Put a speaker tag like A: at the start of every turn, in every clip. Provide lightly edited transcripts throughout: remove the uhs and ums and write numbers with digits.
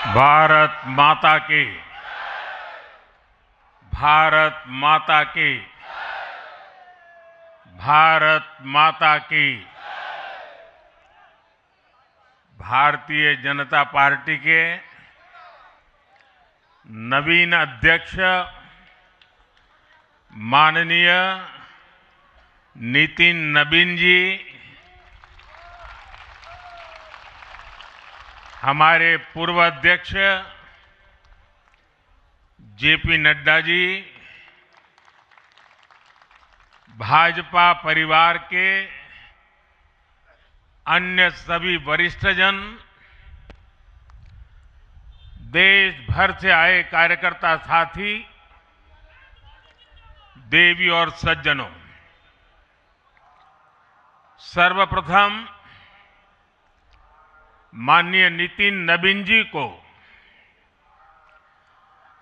A: भारत माता की, भारत माता की, भारत माता की। भारतीय जनता पार्टी के नवीन अध्यक्ष माननीय नितिन नबीन जी, हमारे पूर्व अध्यक्ष जेपी नड्डा जी, भाजपा परिवार के अन्य सभी वरिष्ठजन, देश भर से आए कार्यकर्ता साथी, देवी और सज्जनों, सर्वप्रथम माननीय नितिन नबीन जी को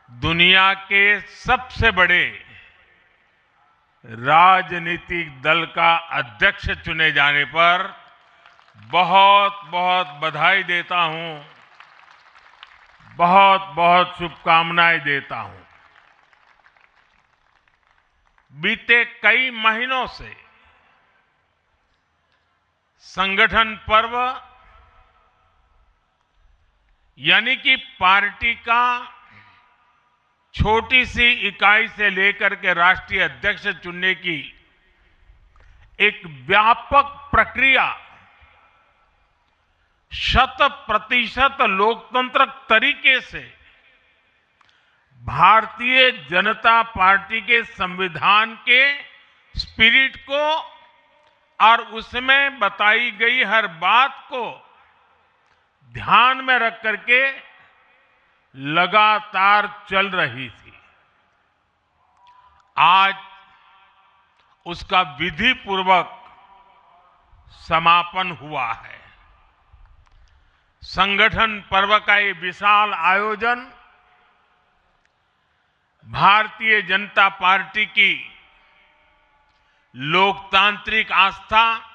A: दुनिया के सबसे बड़े राजनीतिक दल का अध्यक्ष चुने जाने पर बहुत बहुत बधाई देता हूं, बहुत बहुत शुभकामनाएं देता हूं। बीते कई महीनों से संगठन पर्व यानी कि पार्टी का छोटी सी इकाई से लेकर के राष्ट्रीय अध्यक्ष चुनने की एक व्यापक प्रक्रिया 100% लोकतंत्र तरीके से भारतीय जनता पार्टी के संविधान के स्पिरिट को और उसमें बताई गई हर बात को ध्यान में रख करके लगातार चल रही थी। आज उसका विधि पूर्वक समापन हुआ है। संगठन पर्व का ये विशाल आयोजन भारतीय जनता पार्टी की लोकतांत्रिक आस्था,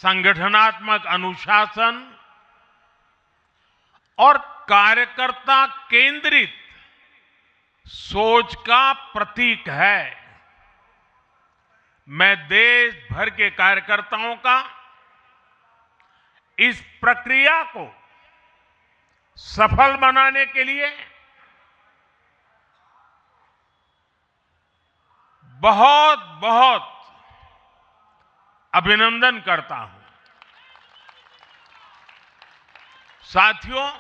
A: संगठनात्मक अनुशासन और कार्यकर्ता केंद्रित सोच का प्रतीक है। मैं देश भर के कार्यकर्ताओं का इस प्रक्रिया को सफल बनाने के लिए बहुत बहुत अभिनंदन करता हूं। साथियों,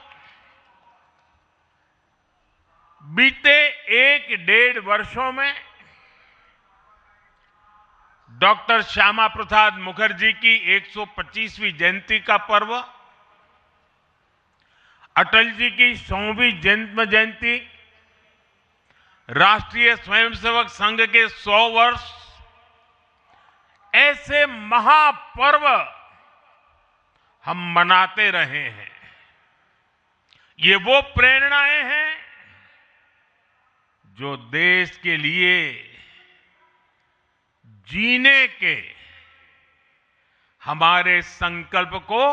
A: बीते 1-1.5 वर्षों में डॉक्टर श्यामा प्रसाद मुखर्जी की 125वीं जयंती का पर्व, अटल जी की 100वीं जन्म जयंती, राष्ट्रीय स्वयंसेवक संघ के 100 वर्ष, ऐसे महापर्व हम मनाते रहे हैं। ये वो प्रेरणाएं हैं जो देश के लिए जीने के हमारे संकल्प को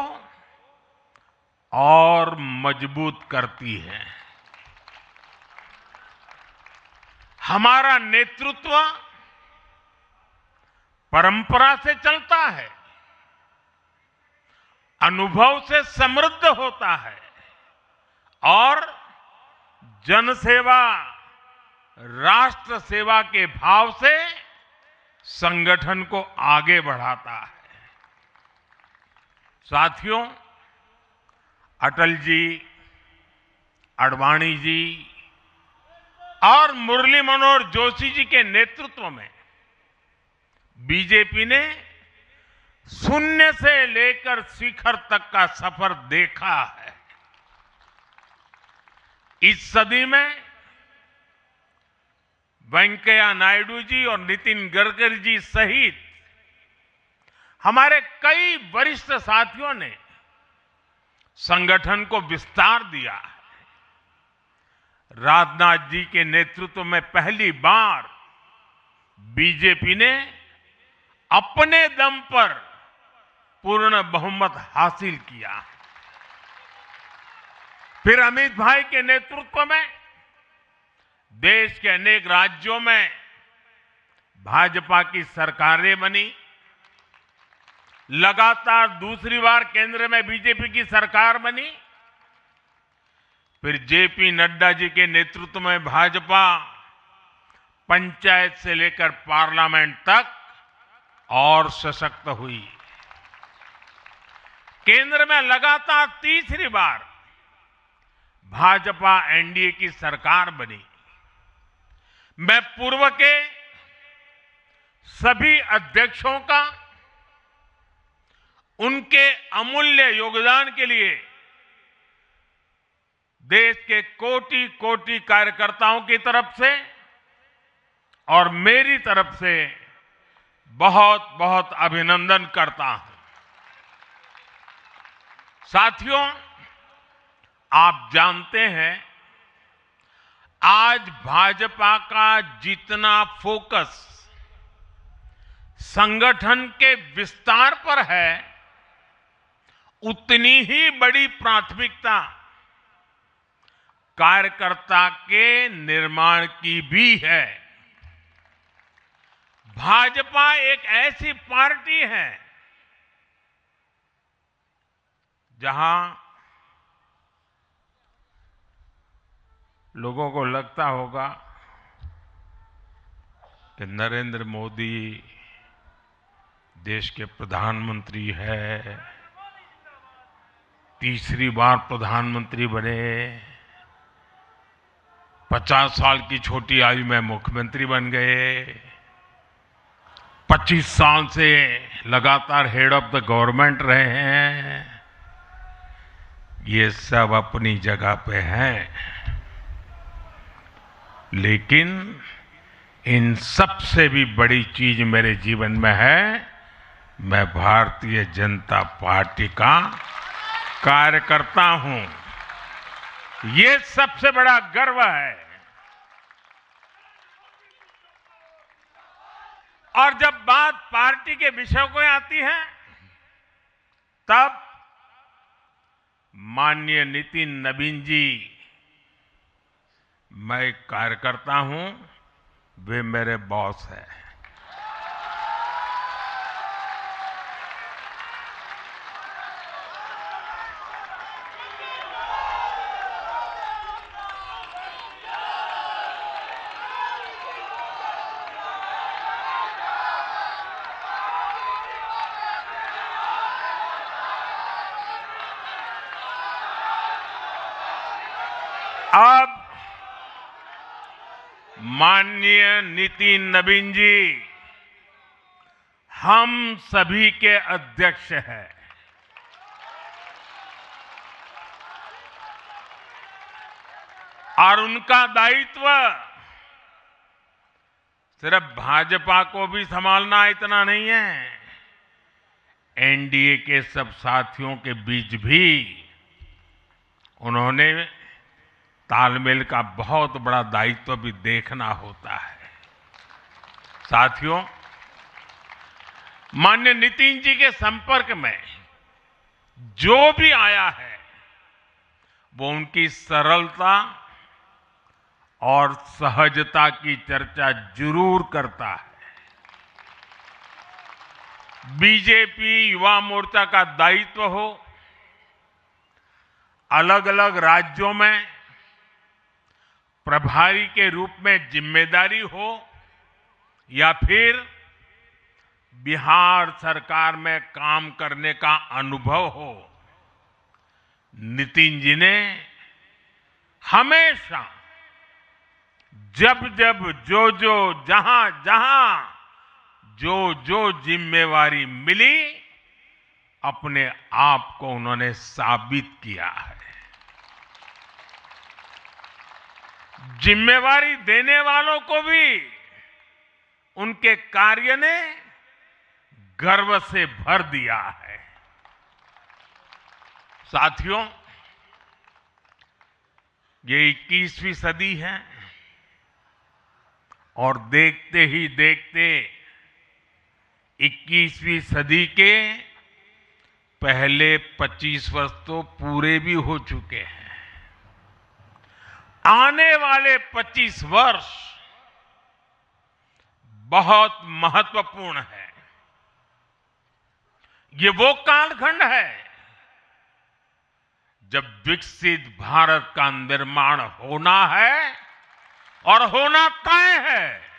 A: और मजबूत करती है। हमारा नेतृत्व परंपरा से चलता है, अनुभव से समृद्ध होता है और जनसेवा, राष्ट्र सेवा के भाव से संगठन को आगे बढ़ाता है। साथियों, अटल जी, आडवाणी जी और मुरली मनोहर जोशी जी के नेतृत्व में बीजेपी ने शून्य से लेकर शिखर तक का सफर देखा है। इस सदी में वेंकैया नायडू जी और नितिन गडकरी जी सहित हमारे कई वरिष्ठ साथियों ने संगठन को विस्तार दिया है। राजनाथ जी के नेतृत्व में पहली बार बीजेपी ने अपने दम पर पूर्ण बहुमत हासिल किया। फिर अमित भाई के नेतृत्व में देश के अनेक राज्यों में भाजपा की सरकारें बनी। लगातार दूसरी बार केंद्र में बीजेपी की सरकार बनी। फिर जेपी नड्डा जी के नेतृत्व में भाजपा पंचायत से लेकर पार्लियामेंट तक और सशक्त हुई। केंद्र में लगातार तीसरी बार भाजपा एनडीए की सरकार बनी। मैं पूर्व के सभी अध्यक्षों का उनके अमूल्य योगदान के लिए देश के कोटि कोटि कार्यकर्ताओं की तरफ से और मेरी तरफ से बहुत बहुत अभिनंदन करता हूं। साथियों, आप जानते हैं आज भाजपा का जितना फोकस संगठन के विस्तार पर है, उतनी ही बड़ी प्राथमिकता कार्यकर्ता के निर्माण की भी है। भाजपा एक ऐसी पार्टी है जहां लोगों को लगता होगा कि नरेंद्र मोदी देश के प्रधानमंत्री है, तीसरी बार प्रधानमंत्री बने, 50 साल की छोटी आयु में मुख्यमंत्री बन गए, 25 साल से लगातार हेड ऑफ द गवर्नमेंट रहे हैं। ये सब अपनी जगह पे हैं, लेकिन इन सबसे भी बड़ी चीज मेरे जीवन में है, मैं भारतीय जनता पार्टी का कार्यकर्ता हूं। ये सबसे बड़ा गर्व है। और जब बात पार्टी के विषयों को आती है, तब माननीय नितिन नवीन जी, मैं एक कार्यकर्ता हूं, वे मेरे बॉस हैं। अब माननीय नितिन नवीन जी हम सभी के अध्यक्ष हैं। और उनका दायित्व सिर्फ भाजपा को भी संभालना इतना नहीं है, एनडीए के सब साथियों के बीच भी उन्होंने तालमेल का बहुत बड़ा दायित्व भी देखना होता है। साथियों, माननीय नितिन जी के संपर्क में जो भी आया है, वो उनकी सरलता और सहजता की चर्चा जरूर करता है। बीजेपी युवा मोर्चा का दायित्व हो, अलग अलग राज्यों में प्रभारी के रूप में जिम्मेदारी हो, या फिर बिहार सरकार में काम करने का अनुभव हो, नितिन जी ने हमेशा जब जब जो जहां जो जिम्मेवारी मिली, अपने आप को उन्होंने साबित किया है। जिम्मेवारी देने वालों को भी उनके कार्य ने गर्व से भर दिया है। साथियों, ये 21वीं सदी है और देखते ही देखते 21वीं सदी के पहले 25 वर्ष तो पूरे भी हो चुके हैं। आने वाले 25 वर्ष बहुत महत्वपूर्ण है। ये वो कालखंड है जब विकसित भारत का निर्माण होना है और होना तय है।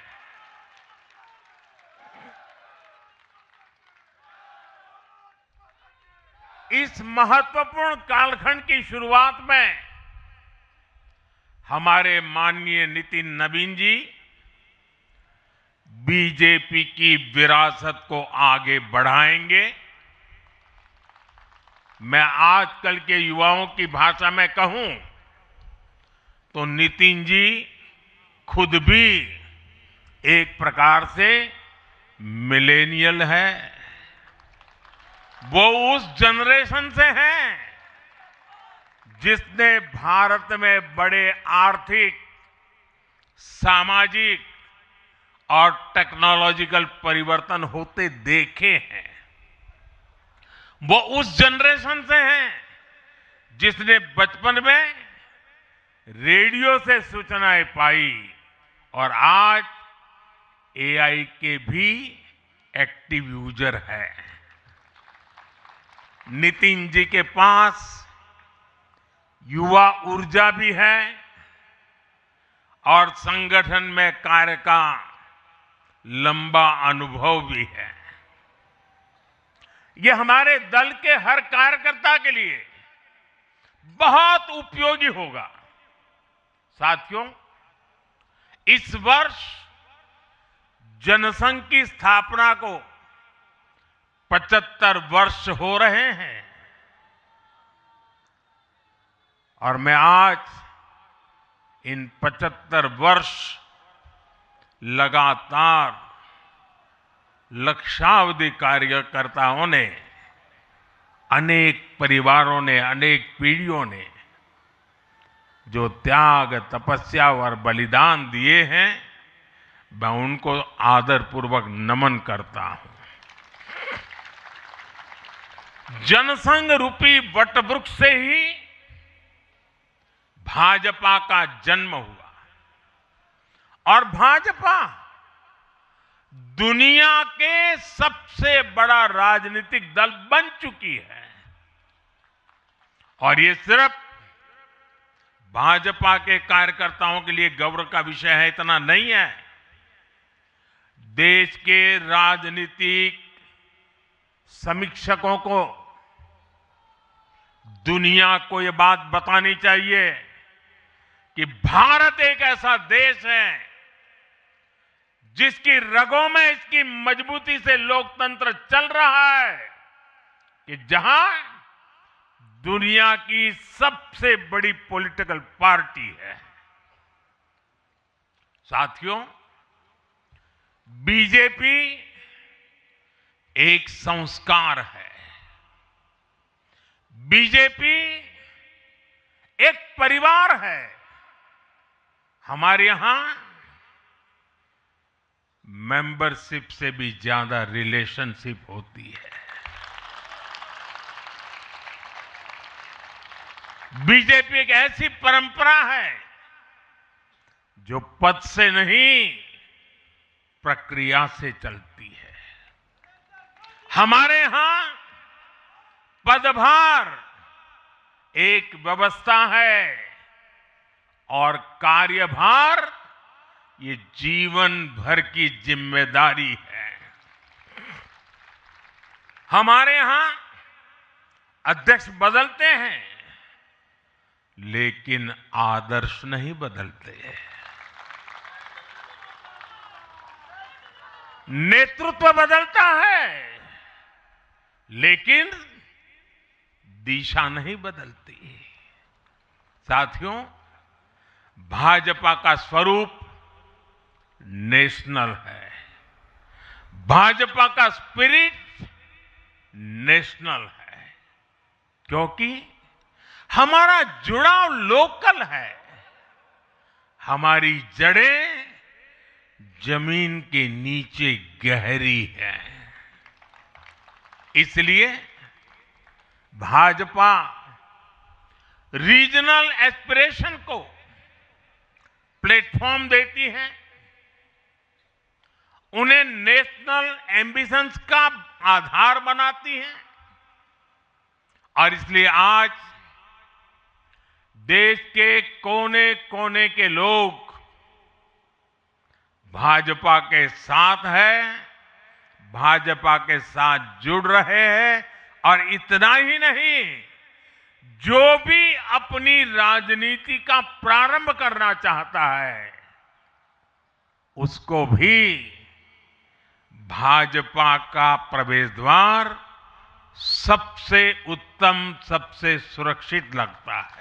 A: इस महत्वपूर्ण कालखंड की शुरुआत में हमारे माननीय नितिन नवीन जी बीजेपी की विरासत को आगे बढ़ाएंगे। मैं आजकल के युवाओं की भाषा में कहूं तो नितिन जी खुद भी एक प्रकार से मिलेनियल है। वो उस जनरेशन से हैं जिसने भारत में बड़े आर्थिक, सामाजिक और टेक्नोलॉजिकल परिवर्तन होते देखे हैं। वो उस जनरेशन से हैं जिसने बचपन में रेडियो से सूचनाएं पाई और आज एआई के भी एक्टिव यूजर है। नितिन जी के पास युवा ऊर्जा भी है और संगठन में कार्य का लंबा अनुभव भी है। ये हमारे दल के हर कार्यकर्ता के लिए बहुत उपयोगी होगा। साथियों, इस वर्ष जनसंघ की स्थापना को 75 वर्ष हो रहे हैं और मैं आज इन 75 वर्ष लगातार लक्षावधि कार्यकर्ताओं ने, अनेक परिवारों ने, अनेक पीढ़ियों ने जो त्याग, तपस्या और बलिदान दिए हैं, मैं उनको आदरपूर्वक नमन करता हूं। जनसंघ रूपी वटवृक्ष से ही भाजपा का जन्म हुआ और भाजपा दुनिया के सबसे बड़ा राजनीतिक दल बन चुकी है। और ये सिर्फ भाजपा के कार्यकर्ताओं के लिए गौरव का विषय है, इतना नहीं है। देश के राजनीतिक समीक्षकों को दुनिया को ये बात बतानी चाहिए कि भारत एक ऐसा देश है जिसकी रगों में इसकी मजबूती से लोकतंत्र चल रहा है, कि जहां दुनिया की सबसे बड़ी पॉलिटिकल पार्टी है। साथियों, बीजेपी एक संस्कार है। बीजेपी एक परिवार है। हमारे यहां मेंबरशिप से भी ज्यादा रिलेशनशिप होती है। बीजेपी एक ऐसी परंपरा है जो पद से नहीं, प्रक्रिया से चलती है। हमारे यहां पदभार एक व्यवस्था है और कार्यभार ये जीवन भर की जिम्मेदारी है। हमारे यहां अध्यक्ष बदलते हैं लेकिन आदर्श नहीं बदलते। नेतृत्व बदलता है लेकिन दिशा नहीं बदलती। साथियों, भाजपा का स्वरूप नेशनल है। भाजपा का स्पिरिट नेशनल है, क्योंकि हमारा जुड़ाव लोकल है। हमारी जड़ें जमीन के नीचे गहरी है। इसलिए भाजपा रीजनल एस्पिरेशन को प्लेटफॉर्म देती है, उन्हें नेशनल एम्बिशंस का आधार बनाती है। और इसलिए आज देश के कोने कोने के लोग भाजपा के साथ हैं, भाजपा के साथ जुड़ रहे हैं। और इतना ही नहीं, जो भी अपनी राजनीति का प्रारंभ करना चाहता है, उसको भी भाजपा का प्रवेश द्वार सबसे उत्तम, सबसे सुरक्षित लगता है।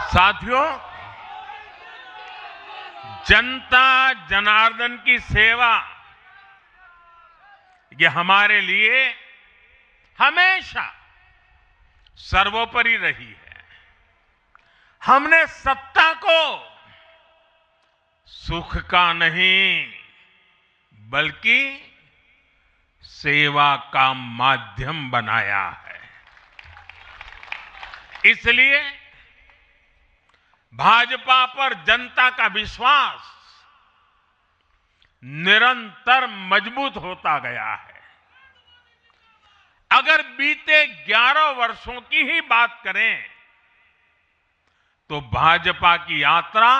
A: साथियों, जनता जनार्दन की सेवा ये हमारे लिए हमेशा सर्वोपरि रही है। हमने सत्ता को सुख का नहीं, बल्कि सेवा का माध्यम बनाया है। इसलिए भाजपा पर जनता का विश्वास निरंतर मजबूत होता गया है। अगर बीते 11 वर्षों की ही बात करें तो भाजपा की यात्रा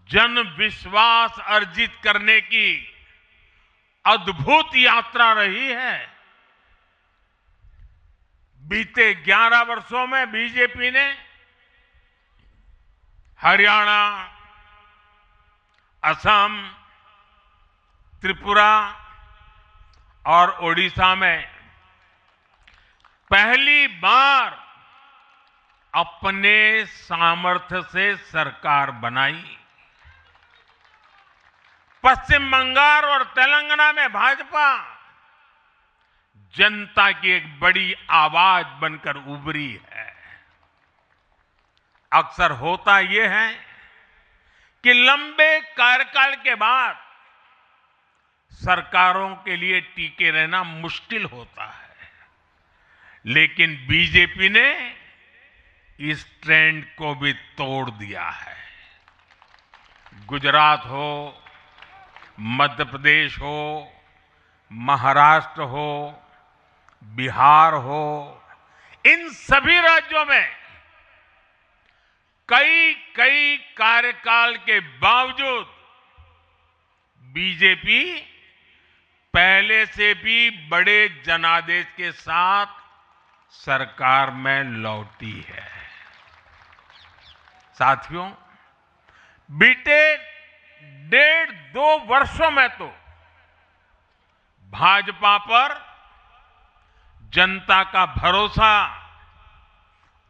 A: जन विश्वास अर्जित करने की अद्भुत यात्रा रही है। बीते 11 वर्षों में बीजेपी ने हरियाणा, असम, त्रिपुरा और ओडिशा में पहली बार अपने सामर्थ्य से सरकार बनाई। पश्चिम बंगाल और तेलंगाना में भाजपा जनता की एक बड़ी आवाज बनकर उभरी है। अक्सर होता यह है कि लंबे कार्यकाल के बाद सरकारों के लिए टिके रहना मुश्किल होता है, लेकिन बीजेपी ने इस ट्रेंड को भी तोड़ दिया है। गुजरात हो, मध्य प्रदेश हो, महाराष्ट्र हो, बिहार हो, इन सभी राज्यों में कई कार्यकाल के बावजूद बीजेपी पहले से भी बड़े जनादेश के साथ सरकार में लौटी है। साथियों, बीते 1.5-2 वर्षों में तो भाजपा पर जनता का भरोसा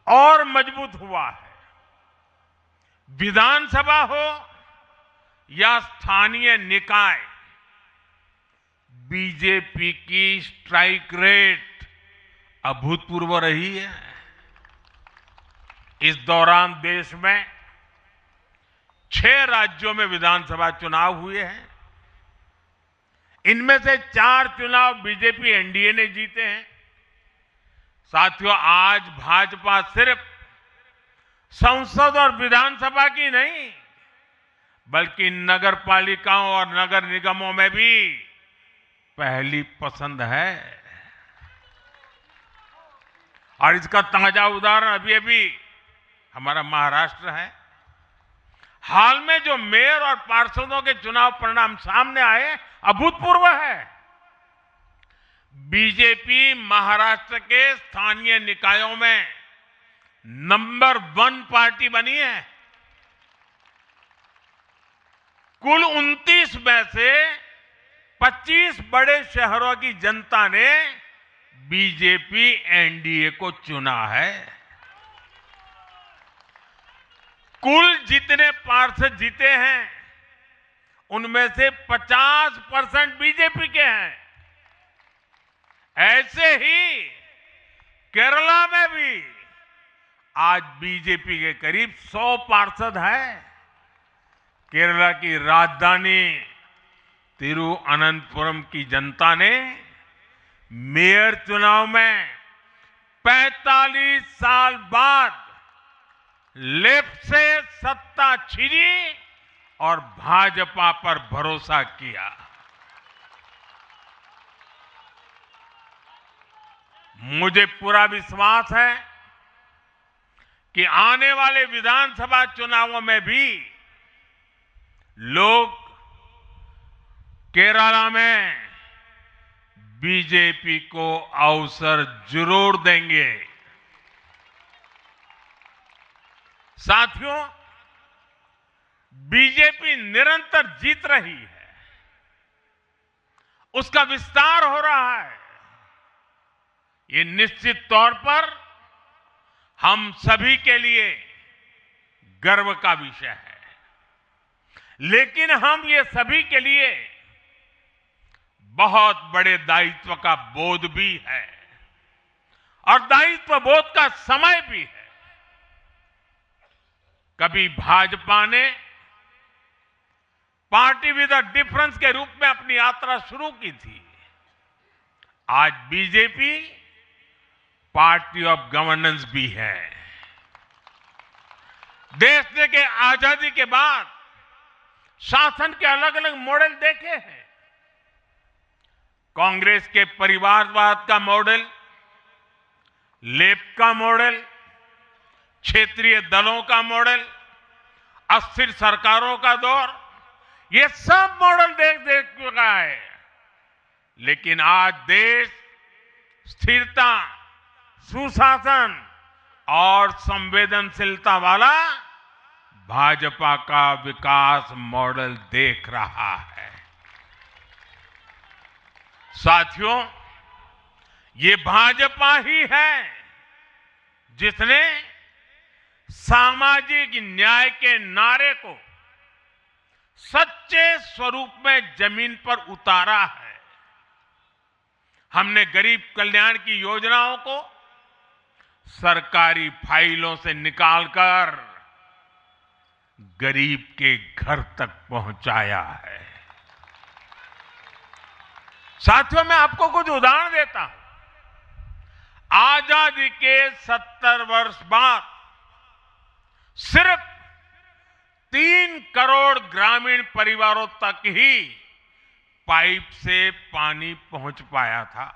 A: और मजबूत हुआ है। विधानसभा हो या स्थानीय निकाय, बीजेपी की स्ट्राइक रेट अभूतपूर्व रही है। इस दौरान देश में 6 राज्यों में विधानसभा चुनाव हुए हैं। इनमें से 4 चुनाव बीजेपी एनडीए ने जीते हैं। साथियों, आज भाजपा सिर्फ संसद और विधानसभा की नहीं, बल्कि नगर पालिकाओं और नगर निगमों में भी पहली पसंद है। और इसका ताजा उदाहरण अभी हमारा महाराष्ट्र है। हाल में जो मेयर और पार्षदों के चुनाव परिणाम सामने आए, अभूतपूर्व है। बीजेपी महाराष्ट्र के स्थानीय निकायों में नंबर 1 पार्टी बनी है। कुल 29 में से 25 बड़े शहरों की जनता ने बीजेपी एनडीए को चुना है। कुल जितने पार्षद जीते हैं, उनमें से 50% बीजेपी के हैं। ऐसे ही केरला में भी आज बीजेपी के करीब 100 पार्षद हैं। केरला की राजधानी तिरुअनंतपुरम की जनता ने मेयर चुनाव में 45 साल बाद लेफ्ट से सत्ता छीनी और भाजपा पर भरोसा किया। मुझे पूरा विश्वास है कि आने वाले विधानसभा चुनावों में भी लोग केरला में बीजेपी को अवसर जरूर देंगे। साथियों, बीजेपी निरंतर जीत रही है, उसका विस्तार हो रहा है। ये निश्चित तौर पर हम सभी के लिए गर्व का विषय है, लेकिन हम ये सभी के लिए बहुत बड़े दायित्व का बोध भी है और दायित्व बोध का समय भी है। कभी भाजपा ने पार्टी विद अ डिफरेंस के रूप में अपनी यात्रा शुरू की थी। आज बीजेपी पार्टी ऑफ गवर्नेंस भी है। देश ने के आजादी के बाद शासन के अलग अलग मॉडल देखे हैं। कांग्रेस के परिवारवाद का मॉडल, लेफ्ट का मॉडल, क्षेत्रीय दलों का मॉडल, अस्थिर सरकारों का दौर, ये सब मॉडल देख चुका है। लेकिन आज देश स्थिरता, सुशासन और संवेदनशीलता वाला भाजपा का विकास मॉडल देख रहा है। साथियों, ये भाजपा ही है जिसने सामाजिक न्याय के नारे को सच्चे स्वरूप में जमीन पर उतारा है। हमने गरीब कल्याण की योजनाओं को सरकारी फाइलों से निकालकर गरीब के घर तक पहुंचाया है। साथियों, मैं आपको कुछ उदाहरण देता हूं। आजादी के 70 वर्ष बाद सिर्फ 3 करोड़ ग्रामीण परिवारों तक ही पाइप से पानी पहुंच पाया था।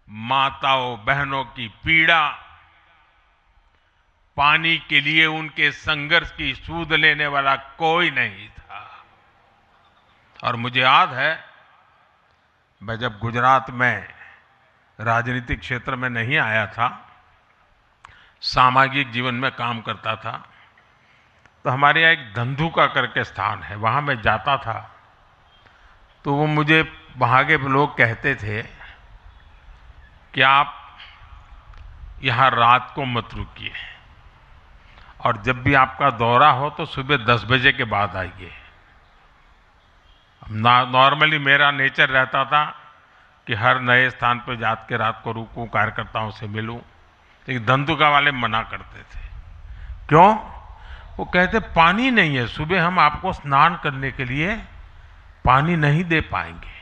A: माताओं बहनों की पीड़ा, पानी के लिए उनके संघर्ष की सूध लेने वाला कोई नहीं था। और मुझे याद है, मैं जब गुजरात में राजनीतिक क्षेत्र में नहीं आया था, सामाजिक जीवन में काम करता था, तो हमारे यहाँ एक धंधुका करके स्थान है, वहाँ मैं जाता था तो वो मुझे वहाँ के लोग कहते थे कि आप यहाँ रात को मत रुकिए और जब भी आपका दौरा हो तो सुबह 10 बजे के बाद आइए। नॉर्मली मेरा नेचर रहता था कि हर नए स्थान पर जाकर रात को रुकूं, कार्यकर्ताओं से मिलूं, लेकिन धंधुका वाले मना करते थे। क्यों? वो कहते पानी नहीं है, सुबह हम आपको स्नान करने के लिए पानी नहीं दे पाएंगे।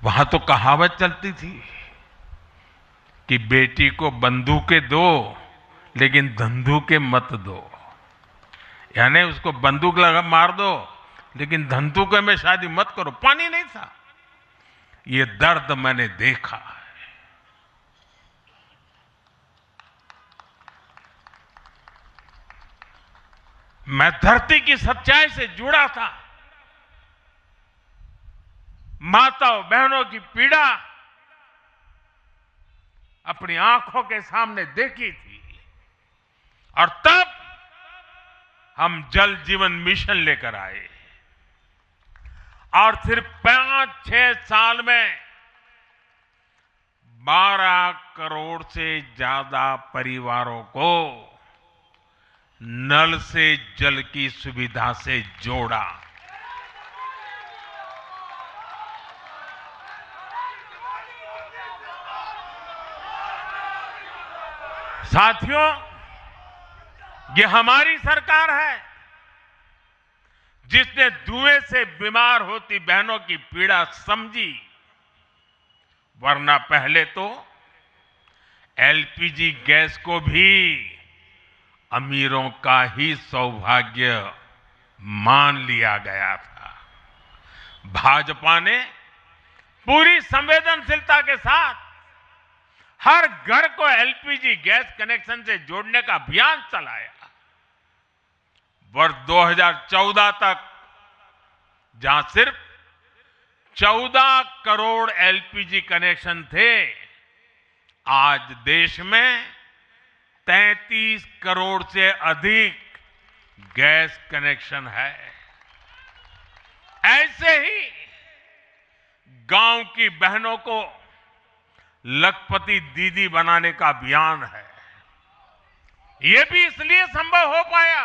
A: वहां तो कहावत चलती थी कि बेटी को बंदूकें दो लेकिन धंधुके मत दो, यानी उसको बंदूक लगा मार दो लेकिन धंधुके में शादी मत करो। पानी नहीं था। ये दर्द मैंने देखा है। मैं धरती की सच्चाई से जुड़ा था। माताओं बहनों की पीड़ा अपनी आंखों के सामने देखी थी और तब हम जल जीवन मिशन लेकर आए और सिर्फ 5-6 साल में 12 करोड़ से ज्यादा परिवारों को नल से जल की सुविधा से जोड़ा। साथियों, ये हमारी सरकार है जिसने धुएं से बीमार होती बहनों की पीड़ा समझी, वरना पहले तो एलपीजी गैस को भी अमीरों का ही सौभाग्य मान लिया गया था। भाजपा ने पूरी संवेदनशीलता के साथ हर घर को एलपीजी गैस कनेक्शन से जोड़ने का अभियान चलाया। वर्ष 2014 तक जहां सिर्फ 14 करोड़ एलपीजी कनेक्शन थे, आज देश में 33 करोड़ से अधिक गैस कनेक्शन है। ऐसे ही गांव की बहनों को लखपति दीदी बनाने का अभियान है। यह भी इसलिए संभव हो पाया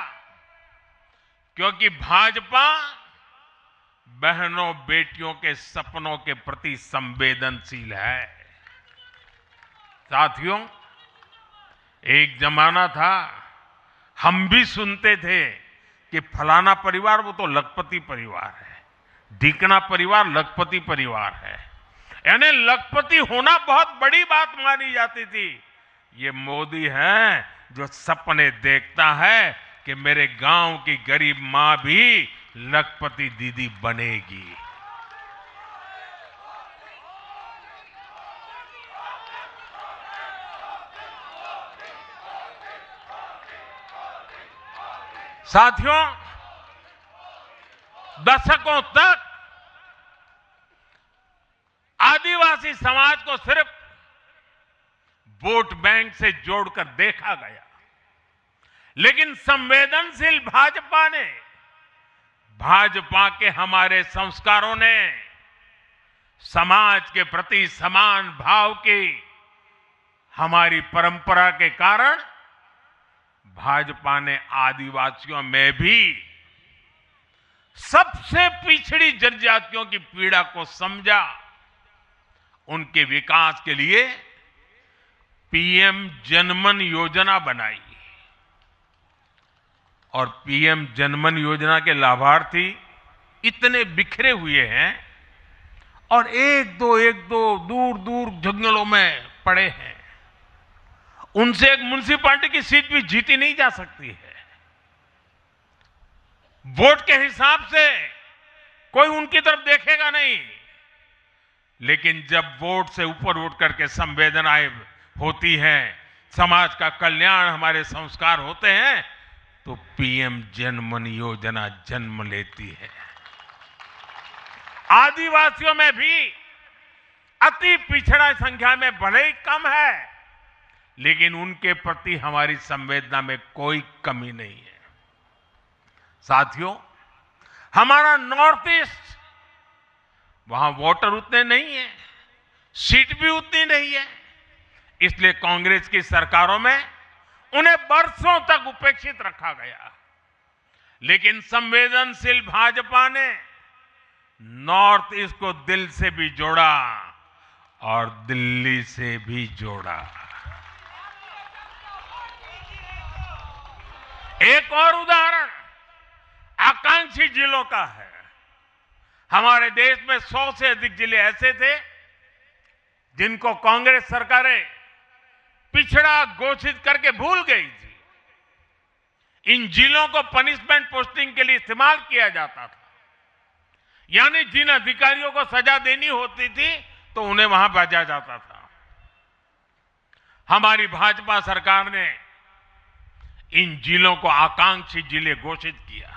A: क्योंकि भाजपा बहनों बेटियों के सपनों के प्रति संवेदनशील है। साथियों, एक जमाना था हम भी सुनते थे कि फलाना परिवार वो तो लखपति परिवार है, ढीकना परिवार लखपति परिवार है, यानी लखपति होना बहुत बड़ी बात मानी जाती थी। ये मोदी है जो सपने देखता है कि मेरे गांव की गरीब मां भी लखपति दीदी बनेगी। साथियों, दशकों तक आदिवासी समाज को सिर्फ वोट बैंक से जोड़कर देखा गया, लेकिन संवेदनशील भाजपा ने, भाजपा के हमारे संस्कारों ने समाज के प्रति समान भाव की हमारी परंपरा के कारण भाजपा ने आदिवासियों में भी सबसे पिछड़ी जनजातियों की पीड़ा को समझा। उनके विकास के लिए पीएम जनमन योजना बनाई और पीएम जनमन योजना के लाभार्थी इतने बिखरे हुए हैं और एक दो दूर दूर जंगलों में पड़े हैं। उनसे एक म्युनिसिपैलिटी की सीट भी जीती नहीं जा सकती है। वोट के हिसाब से कोई उनकी तरफ देखेगा नहीं, लेकिन जब वोट से ऊपर उठ करके संवेदनाएं होती हैं, समाज का कल्याण हमारे संस्कार होते हैं, तो पीएम जनमन योजना जन्म लेती है। आदिवासियों में भी अति पिछड़ा संख्या में भले ही कम है, लेकिन उनके प्रति हमारी संवेदना में कोई कमी नहीं है। साथियों, हमारा नॉर्थ ईस्ट, वहां वोटर उतने नहीं है, सीट भी उतनी नहीं है, इसलिए कांग्रेस की सरकारों में उन्हें वर्षों तक उपेक्षित रखा गया। लेकिन संवेदनशील भाजपा ने नॉर्थ ईस्ट को दिल से भी जोड़ा और दिल्ली से भी जोड़ा। एक और उदाहरण आकांक्षी जिलों का है। हमारे देश में 100 से अधिक जिले ऐसे थे जिनको कांग्रेस सरकारें पिछड़ा घोषित करके भूल गई थी। इन जिलों को पनिशमेंट पोस्टिंग के लिए इस्तेमाल किया जाता था, यानी जिन अधिकारियों को सजा देनी होती थी तो उन्हें वहां भेजा जाता था। हमारी भाजपा सरकार ने इन जिलों को आकांक्षी जिले घोषित किया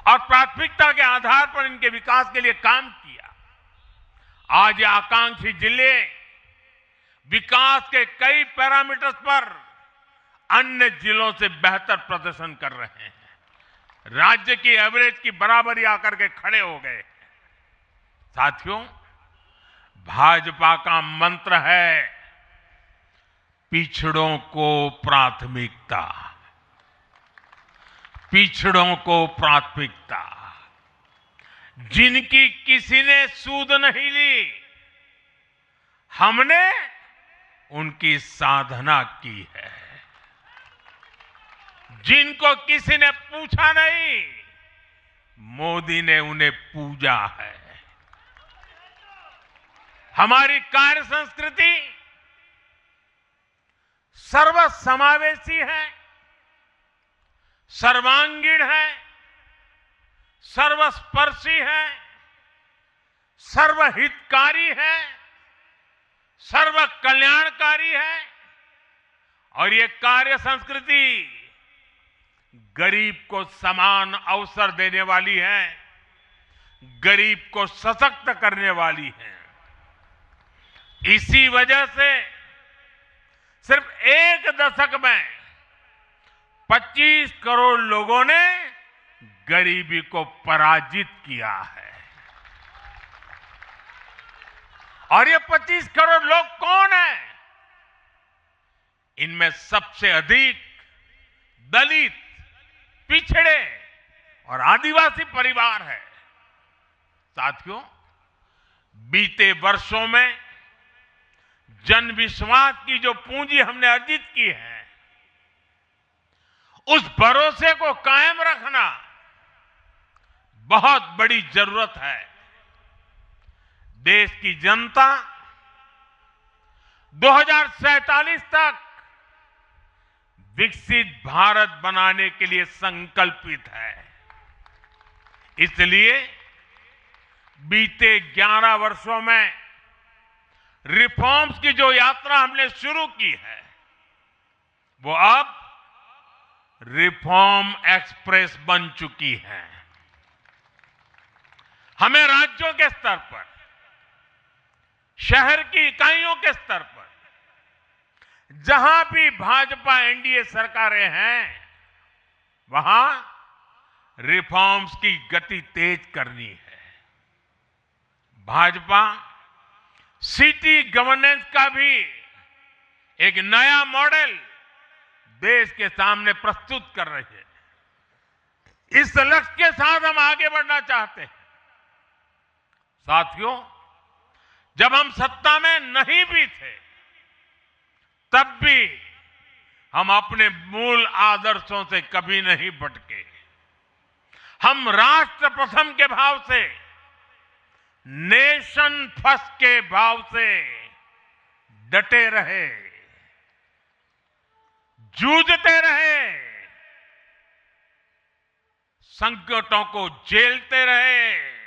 A: और प्राथमिकता के आधार पर इनके विकास के लिए काम किया। आज ये आकांक्षी जिले विकास के कई पैरामीटर्स पर अन्य जिलों से बेहतर प्रदर्शन कर रहे हैं, राज्य की एवरेज की बराबरी आकर के खड़े हो गए। साथियों, भाजपा का मंत्र है पिछड़ों को प्राथमिकता, पिछड़ों को प्राथमिकता। जिनकी किसी ने सूध नहीं ली, हमने उनकी साधना की है, जिनको किसी ने पूछा नहीं, मोदी ने उन्हें पूजा है। हमारी कार्य संस्कृति सर्वसमावेशी है, सर्वांगीण है, सर्वस्पर्शी है, सर्वहितकारी है, सर्व कल्याणकारी है। और ये कार्य संस्कृति गरीब को समान अवसर देने वाली है, गरीब को सशक्त करने वाली है। इसी वजह से सिर्फ एक दशक में 25 करोड़ लोगों ने गरीबी को पराजित किया है। और ये 25 करोड़ लोग कौन हैं? इनमें सबसे अधिक दलित, पिछड़े और आदिवासी परिवार है। साथियों, बीते वर्षों में जन विश्वास की जो पूंजी हमने अर्जित की है, उस भरोसे को कायम रखना बहुत बड़ी जरूरत है। देश की जनता 2047 तक विकसित भारत बनाने के लिए संकल्पित है। इसलिए बीते 11 वर्षों में रिफॉर्म्स की जो यात्रा हमने शुरू की है, वो अब रिफॉर्म एक्सप्रेस बन चुकी है। हमें राज्यों के स्तर पर, शहर की इकाइयों के स्तर पर, जहां भी भाजपा एनडीए सरकारें हैं, वहां रिफॉर्म्स की गति तेज करनी है। भाजपा सिटी गवर्नेंस का भी एक नया मॉडल देश के सामने प्रस्तुत कर रही है। इस लक्ष्य के साथ हम आगे बढ़ना चाहते हैं। साथियों, जब हम सत्ता में नहीं भी थे, तब भी हम अपने मूल आदर्शों से कभी नहीं भटके। हम राष्ट्र प्रथम के भाव से, नेशन फर्स्ट के भाव से डटे रहे, जूझते रहे, संकटों को झेलते रहे,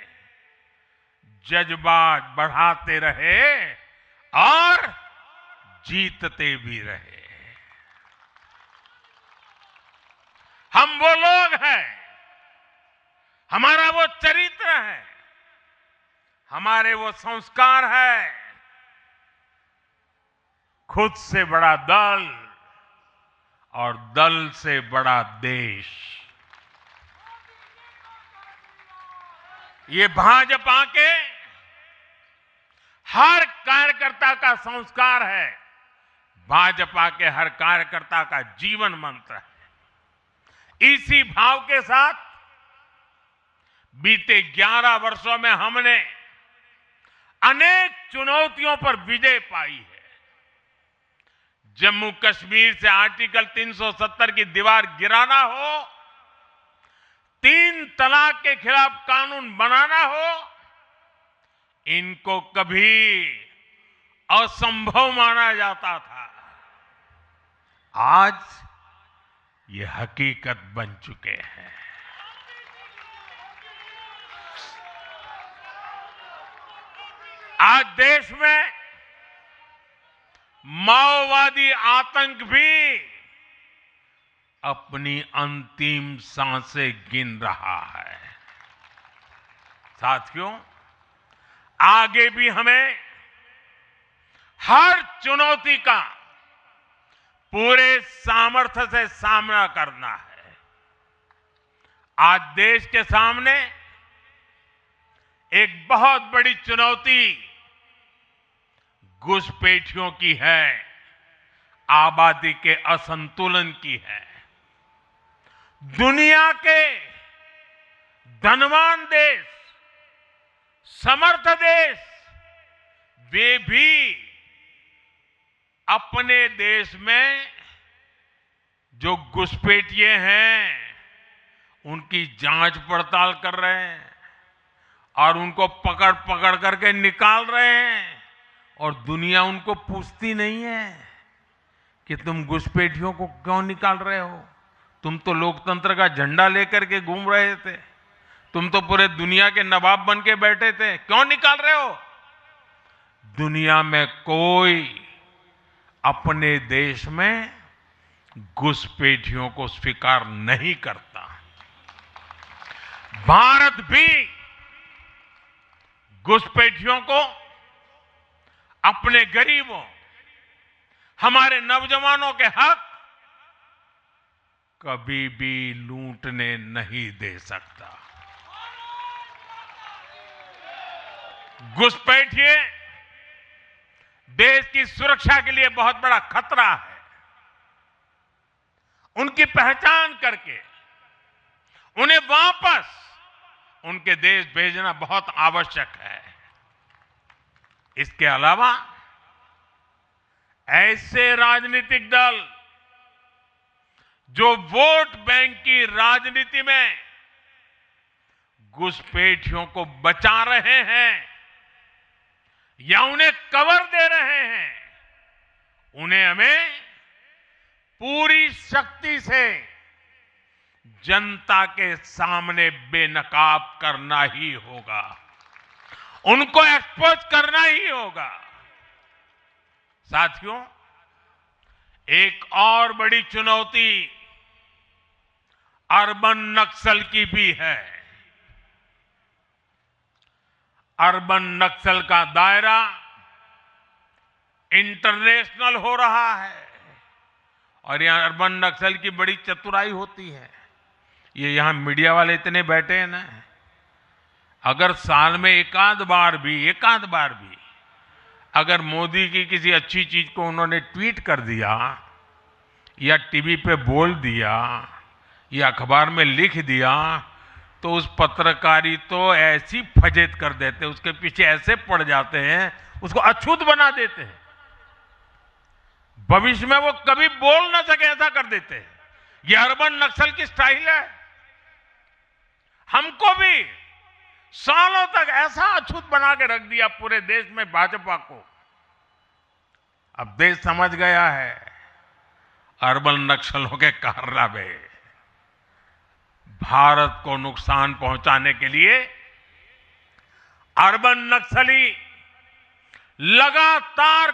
A: जज्बात बढ़ाते रहे और जीतते भी रहे। हम वो लोग हैं, हमारा वो चरित्र है, हमारे वो संस्कार है। खुद से बड़ा दल और दल से बड़ा देश, ये भाजपा के हर कार्यकर्ता का संस्कार है, भाजपा के हर कार्यकर्ता का जीवन मंत्र है। इसी भाव के साथ बीते 11 वर्षों में हमने अनेक चुनौतियों पर विजय पाई है। जम्मू कश्मीर से आर्टिकल 370 की दीवार गिराना हो, 3 तलाक के खिलाफ कानून बनाना हो, इनको कभी असंभव माना जाता था। आज ये हकीकत बन चुके हैं। आज देश में माओवादी आतंक भी अपनी अंतिम सांसें गिन रहा है। साथियों, आगे भी हमें हर चुनौती का पूरे सामर्थ्य से सामना करना है। आज देश के सामने एक बहुत बड़ी चुनौती घुसपैठियों की है, आबादी के असंतुलन की है। दुनिया के धनवान देश, समर्थ देश, वे भी अपने देश में जो घुसपैठिए हैं उनकी जांच पड़ताल कर रहे हैं और उनको पकड़ पकड़ करके निकाल रहे हैं और दुनिया उनको पूछती नहीं है कि तुम घुसपैठियों को क्यों निकाल रहे हो। तुम तो लोकतंत्र का झंडा लेकर के घूम रहे थे, तुम तो पूरे दुनिया के नवाब बन के बैठे थे, क्यों निकाल रहे हो। दुनिया में कोई अपने देश में घुसपैठियों को स्वीकार नहीं करता। भारत भी घुसपैठियों को अपने गरीबों, हमारे नौजवानों के हक कभी भी लूटने नहीं दे सकता। घुसपैठिए देश की सुरक्षा के लिए बहुत बड़ा खतरा है। उनकी पहचान करके उन्हें वापस उनके देश भेजना बहुत आवश्यक है। इसके अलावा ऐसे राजनीतिक दल जो वोट बैंक की राजनीति में घुसपैठियों को बचा रहे हैं या उन्हें कवर दे रहे हैं, उन्हें हमें पूरी शक्ति से जनता के सामने बेनकाब करना ही होगा, उनको एक्सपोज करना ही होगा। साथियों, एक और बड़ी चुनौती अर्बन नक्सल की भी है। अर्बन नक्सल का दायरा इंटरनेशनल हो रहा है और यहां अर्बन नक्सल की बड़ी चतुराई होती है। ये यहां मीडिया वाले इतने बैठे हैं ना, अगर साल में एकाध बार भी अगर मोदी की किसी अच्छी चीज को उन्होंने ट्वीट कर दिया या टीवी पे बोल दिया या अखबार में लिख दिया तो उस पत्रकारी तो ऐसी फजेत कर देते, उसके पीछे ऐसे पड़ जाते हैं, उसको अछूत बना देते हैं, भविष्य में वो कभी बोल ना सके ऐसा कर देते हैं। ये अर्बन नक्सल की स्टाइल है। हमको भी सालों तक ऐसा अछूत बना के रख दिया पूरे देश में भाजपा को। अब देश समझ गया है अर्बन नक्सलों के कारनामे। भारत को नुकसान पहुंचाने के लिए अर्बन नक्सली लगातार